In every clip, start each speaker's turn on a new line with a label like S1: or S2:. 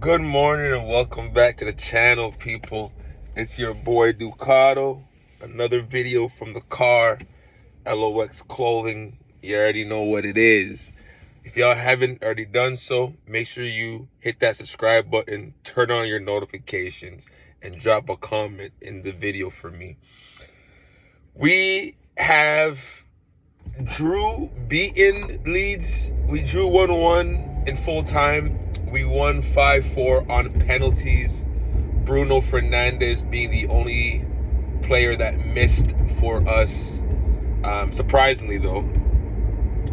S1: Good morning and welcome back to the channel, people. It's your boy Ducato. Another video from the car, LOX Clothing. You already know what it is. If y'all haven't already done so, make sure you hit that subscribe button, turn on your notifications, and drop a comment in the video for me. We have beaten Leeds. We drew 1-1 in full time. We won 5-4 on penalties. Bruno Fernandes being the only player that missed for us. Surprisingly though,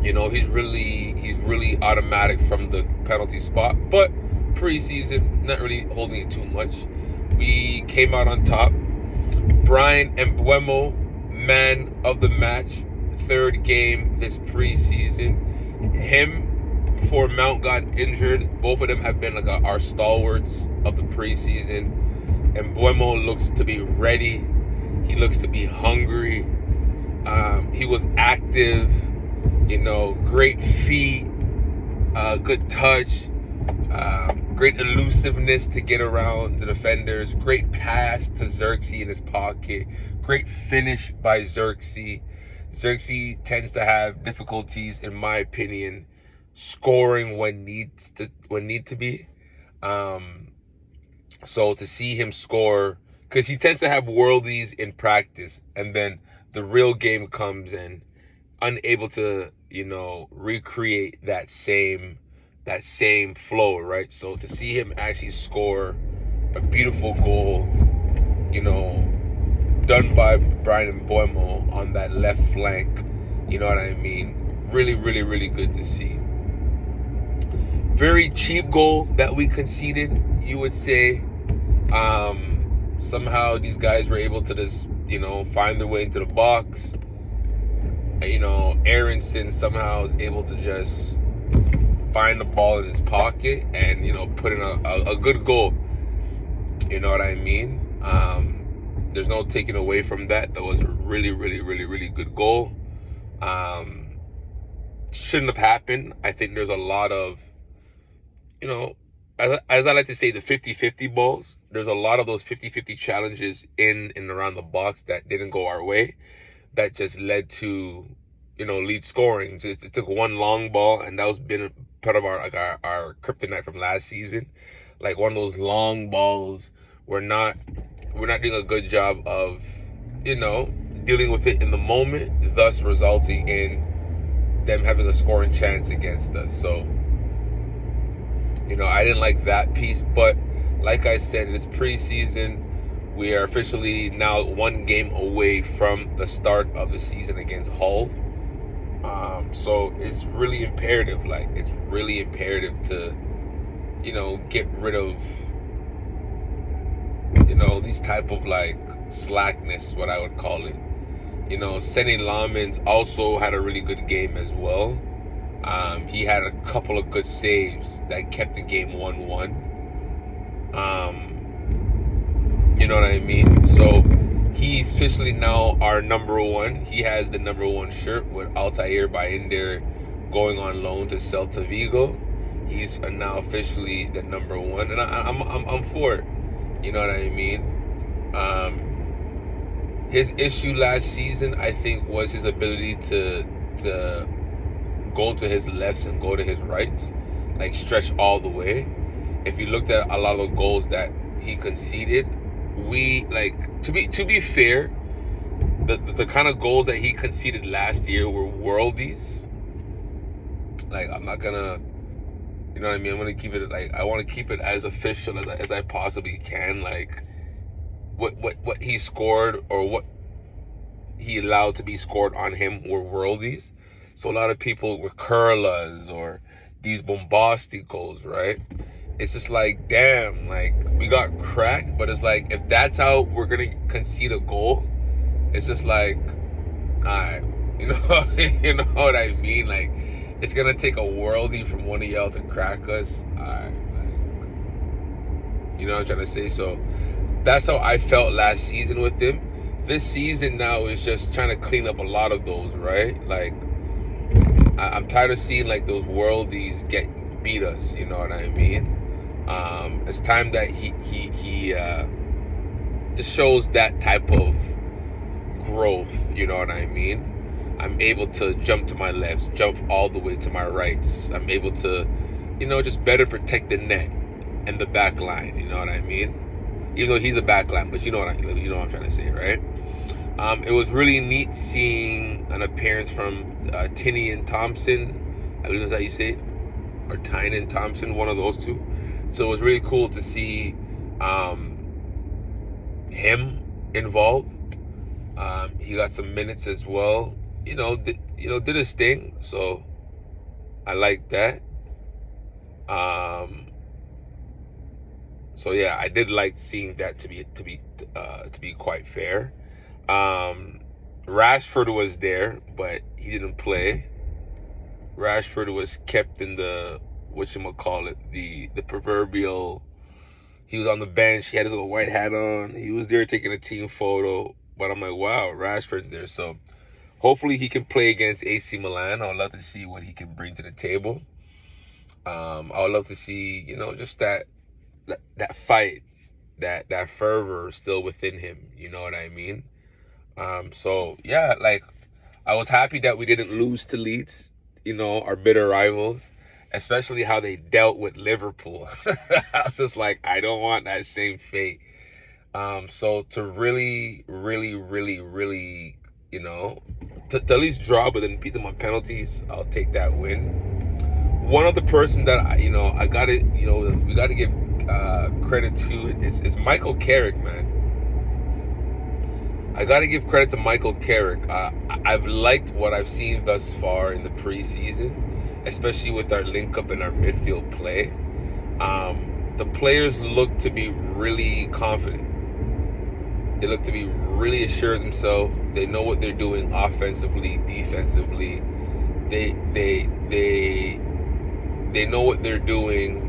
S1: he's really automatic from the penalty spot. But preseason, not really holding it too much. We came out on top. Brian Mbuemo, man of the match. Third game this preseason. Him, before Mount got injured, both of them have been like our stalwarts of the preseason. And Mbuemo looks to be ready. He looks to be hungry. He was active, great feet, good touch, great elusiveness to get around the defenders, great pass to Xerxes in his pocket, great finish by Xerxes. Xerxes tends to have difficulties, in my opinion, scoring when need to be. So to see him score, because he tends to have worldies in practice, and then the real game comes in, unable to, recreate that same flow, right? So to see him actually score a beautiful goal, done by Brian Mbuemo on that left flank, you know what I mean? Really, really, really good to see. Very cheap goal that we conceded, you would say. Somehow these guys were able to just, find their way into the box. Aronson somehow is able to just find the ball in his pocket and, put in a good goal. You know what I mean? There's no taking away from that. That was a really, really, really, really good goal. Shouldn't have happened. I think there's a lot of, as I like to say, the 50-50 balls. There's a lot of those 50-50 challenges in and around the box that didn't go our way. That just led to, Leeds scoring. It took one long ball, and that was been part of our kryptonite from last season. Like one of those long balls, we're not doing a good job of, dealing with it in the moment, thus resulting in them having a scoring chance against us. So, I didn't like that piece, but like I said, it's preseason. We are officially now one game away from the start of the season against Hull. So it's really imperative, to, get rid of, these type of slackness is what I would call it. Senny Lamens also had a really good game as well. He had a couple of good saves that kept the game 1-1. You know what I mean? So he's officially now our number one. He has the number one shirt with Altair Bayender going on loan to Celta Vigo. He's now officially the number one, and I'm for it. You know what I mean? His issue last season, I think, was his ability to go to his lefts and go to his rights, stretch all the way. If you looked at a lot of the goals that he conceded, we to be fair, the kind of goals that he conceded last year were worldies. I'm not gonna, you know what I mean? I'm gonna keep it I want to keep it as official as I possibly can. What he scored or what he allowed to be scored on him were worldies. So a lot of people were curlers or these bombastic goals, right? It's just damn, we got cracked, but it's if that's how we're gonna concede a goal, it's just alright, you know what I mean? It's gonna take a worldie from one of y'all to crack us. Alright, you know what I'm trying to say? So that's how I felt last season with him. This season now is just trying to clean up a lot of those, right? I'm tired of seeing those worldies beat us, you know what I mean? It's time that he just shows that type of growth. You know what I mean? I'm able to jump to my lefts, jump all the way to my rights. I'm able to, just better protect the net and the back line. You know what I mean? Even though he's a back line, but you know what I'm trying to say, right? It was really neat seeing an appearance from Tinian Thompson. I believe that's how you say it, or Tynan Thompson, one of those two. So it was really cool to see him involved. He got some minutes as well. Did his thing. So I like that. So yeah, I did like seeing that to be quite fair. Rashford was there, but he didn't play. Rashford was kept in the the proverbial. He was on the bench. He had his little white hat on. He was there taking a team photo. But I'm like, wow, Rashford's there. So hopefully he can play against AC Milan. I would love to see what he can bring to the table. I would love to see, just that fight, that fervor still within him. You know what I mean? So yeah, like I was happy that we didn't lose to Leeds, our bitter rivals, especially how they dealt with Liverpool. I was just like, I don't want that same fate. So to really, really, really, really, to at least draw, but then beat them on penalties, I'll take that win. One other person that we gotta give credit to is Michael Carrick, man. I gotta give credit to Michael Carrick. I've liked what I've seen thus far in the preseason, especially with our link up and our midfield play. The players look to be really confident. They look to be really assured of themselves. They know what they're doing offensively, defensively. They know what they're doing.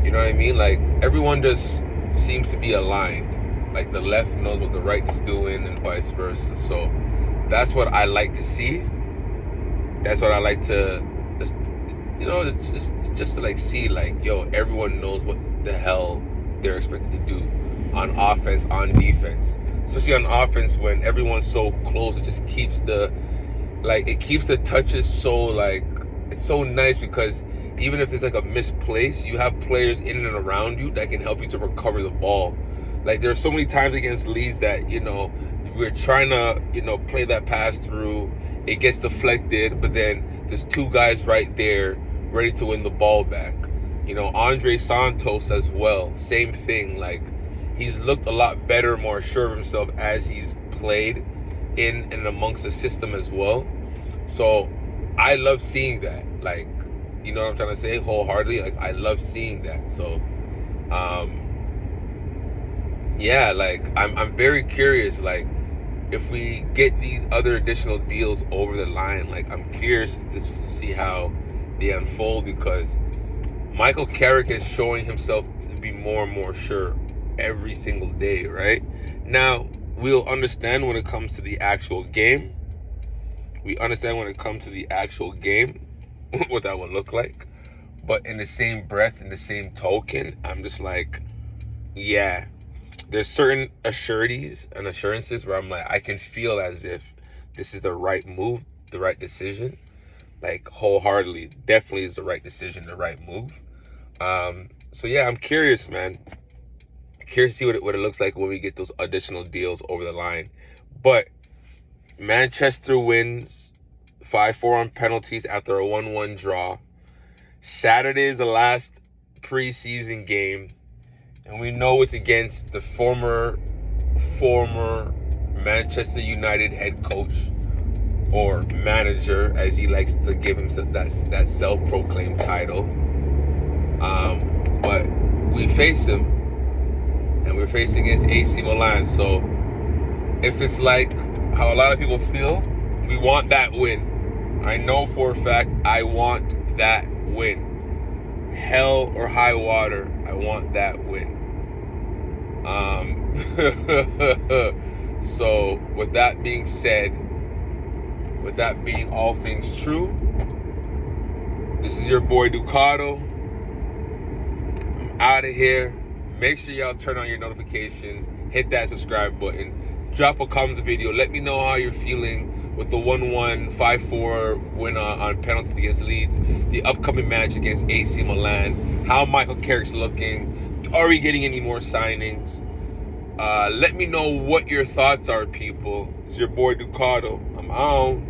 S1: You know what I mean? Like everyone just seems to be aligned. Like the left knows what the right is doing, and vice versa. So that's what I like to see. That's what I like to just to like see, like, yo, everyone knows what the hell they're expected to do on offense, on defense. Especially on offense when everyone's so close, it just keeps the touches so, like, it's so nice because even if it's like a misplace, you have players in and around you that can help you to recover the ball. Like there are so many times against Leeds that, we're trying to, play that pass through, it gets deflected, but then there's two guys right there ready to win the ball back. Andre Santos as well, same thing. Like he's looked a lot better, more sure of himself as he's played in and amongst the system as well. So I love seeing that. Like, you know what I'm trying to say? Wholeheartedly. Like I love seeing that. So yeah, like I'm very curious, like if we get these other additional deals over the line, like I'm curious to see how they unfold, because Michael Carrick is showing himself to be more and more sure every single day, right? Now, we'll understand when it comes to the actual game. We understand when it comes to the actual game what that would look like. But in the same breath, in the same token, I'm just like, yeah, there's certain assurances where I'm like, I can feel as if this is the right move, the right decision. Like wholeheartedly, definitely is the right decision, the right move. So yeah, I'm curious, man. Curious to see what it looks like when we get those additional deals over the line. But Manchester wins 5-4 on penalties after a 1-1 draw. Saturday is the last preseason game, and we know it's against the former Manchester United head coach, or manager, as he likes to give himself that self-proclaimed title. But we face him, and we're facing against AC Milan. So if it's like how a lot of people feel, we want that win. I know for a fact I want that win. Hell or high water, I want that win. So with that being said, with that being all things true, This is your boy Ducato. I'm out of here. Make sure y'all turn on your notifications. Hit that subscribe button. Drop a comment in the video. Let me know how you're feeling with the 1-1, 5-4 win on penalties against Leeds. The upcoming match against AC Milan. How Michael Carrick's looking. Are we getting any more signings? Let me know what your thoughts are, people. It's your boy Ducato. I'm out.